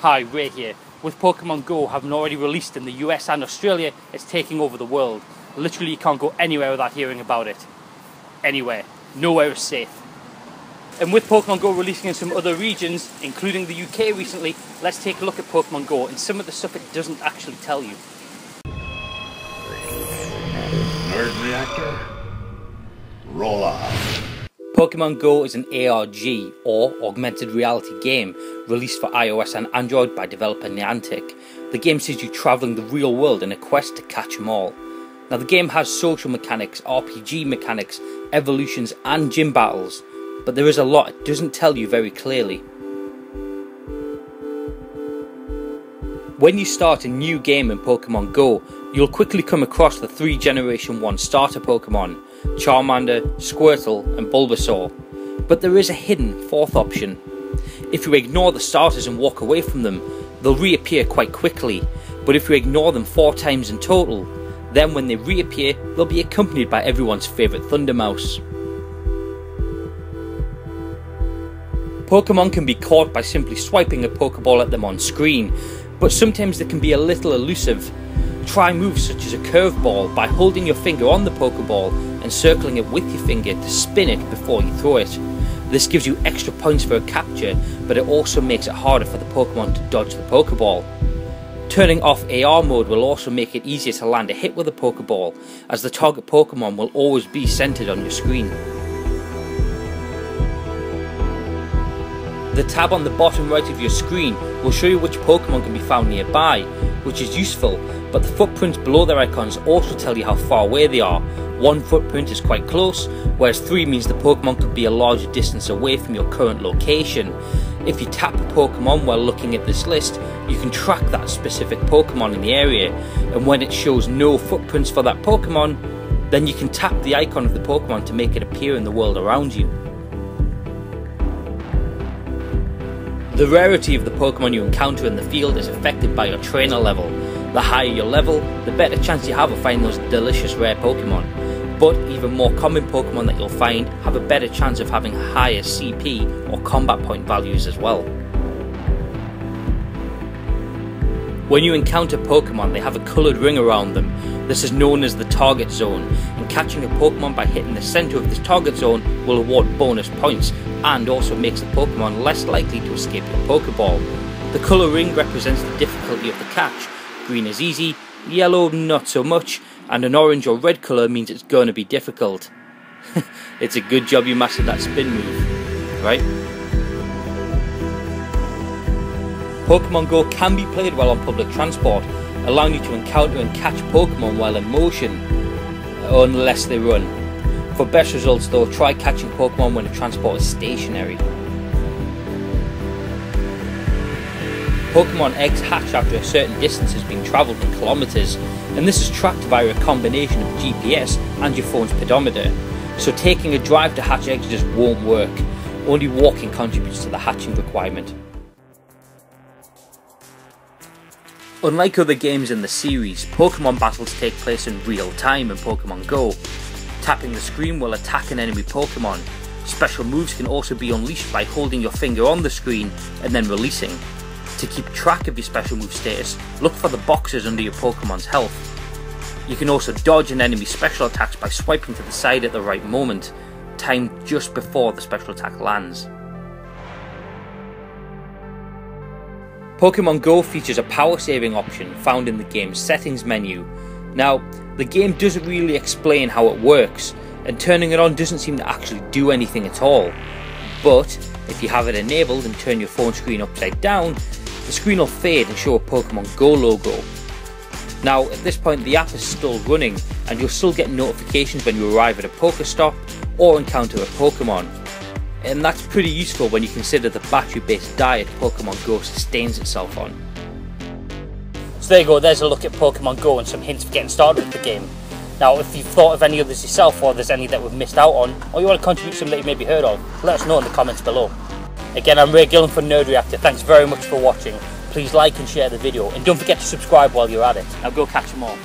Hi, Ray here. With Pokemon Go having already released in the US and Australia, it's taking over the world. Literally you can't go anywhere without hearing about it. Anywhere. Nowhere is safe. And with Pokemon Go releasing in some other regions, including the UK recently, let's take a look at Pokemon Go and some of the stuff it doesn't actually tell you. Nerd reactor, roll off. Pokemon Go is an ARG, or Augmented Reality game, released for iOS and Android by developer Niantic. The game sees you travelling the real world in a quest to catch them all. Now the game has social mechanics, RPG mechanics, evolutions and gym battles, but there is a lot it doesn't tell you very clearly. When you start a new game in Pokemon Go, you'll quickly come across the 3 Generation 1 starter Pokemon, Charmander, Squirtle and Bulbasaur, but there is a hidden 4th option. If you ignore the starters and walk away from them, they'll reappear quite quickly, but if you ignore them 4 times in total, then when they reappear, they'll be accompanied by everyone's favourite Thundermouse. Pokemon can be caught by simply swiping a Pokeball at them on screen, but sometimes they can be a little elusive. Try moves such as a curveball by holding your finger on the Pokeball and circling it with your finger to spin it before you throw it. This gives you extra points for a capture, but it also makes it harder for the Pokemon to dodge the Pokeball. Turning off AR mode will also make it easier to land a hit with a Pokeball, as the target Pokemon will always be centered on your screen. The tab on the bottom right of your screen will show you which Pokemon can be found nearby, which is useful, but the footprints below their icons also tell you how far away they are. 1 footprint is quite close, whereas 3 means the Pokemon could be a larger distance away from your current location. If you tap a Pokemon while looking at this list, you can track that specific Pokemon in the area, and when it shows no footprints for that Pokemon, then you can tap the icon of the Pokemon to make it appear in the world around you. The rarity of the Pokemon you encounter in the field is affected by your trainer level. The higher your level, the better chance you have of finding those delicious rare Pokemon. But even more common Pokemon that you'll find have a better chance of having higher CP or combat point values as well. When you encounter Pokemon, they have a coloured ring around them. This is known as the target zone, and catching a Pokemon by hitting the centre of this target zone will award bonus points, and also makes the Pokemon less likely to escape your Pokeball. The colour ring represents the difficulty of the catch. Green is easy, yellow not so much, and an orange or red colour means it's going to be difficult. It's a good job you mastered that spin move, right? Pokemon Go can be played while on public transport, allowing you to encounter and catch Pokemon while in motion, unless they run. For best results though, try catching Pokemon when the transport is stationary. Pokemon eggs hatch after a certain distance has been travelled in kilometres, and this is tracked via a combination of GPS and your phone's pedometer, so taking a drive to hatch eggs just won't work. Only walking contributes to the hatching requirement. Unlike other games in the series, Pokemon battles take place in real time in Pokemon Go. Tapping the screen will attack an enemy Pokemon. Special moves can also be unleashed by holding your finger on the screen and then releasing. To keep track of your special move status, look for the boxes under your Pokemon's health. You can also dodge an enemy's special attacks by swiping to the side at the right moment, timed just before the special attack lands. Pokemon Go features a power saving option found in the game's settings menu. Now, the game doesn't really explain how it works, and turning it on doesn't seem to actually do anything at all. But if you have it enabled and turn your phone screen upside down, the screen will fade and show a Pokemon Go logo. Now, at this point the app is still running, and you'll still get notifications when you arrive at a Pokestop or encounter a Pokemon. And that's pretty useful when you consider the battery-based diet Pokemon Go sustains itself on. So there you go, there's a look at Pokemon Go and some hints for getting started with the game. Now, if you've thought of any others yourself, or there's any that we've missed out on, or you want to contribute some that you maybe heard of, let us know in the comments below. Again, I'm Ray Gillen for Nerd Reactor. Thanks very much for watching. Please like and share the video, and don't forget to subscribe while you're at it. Now go catch them all.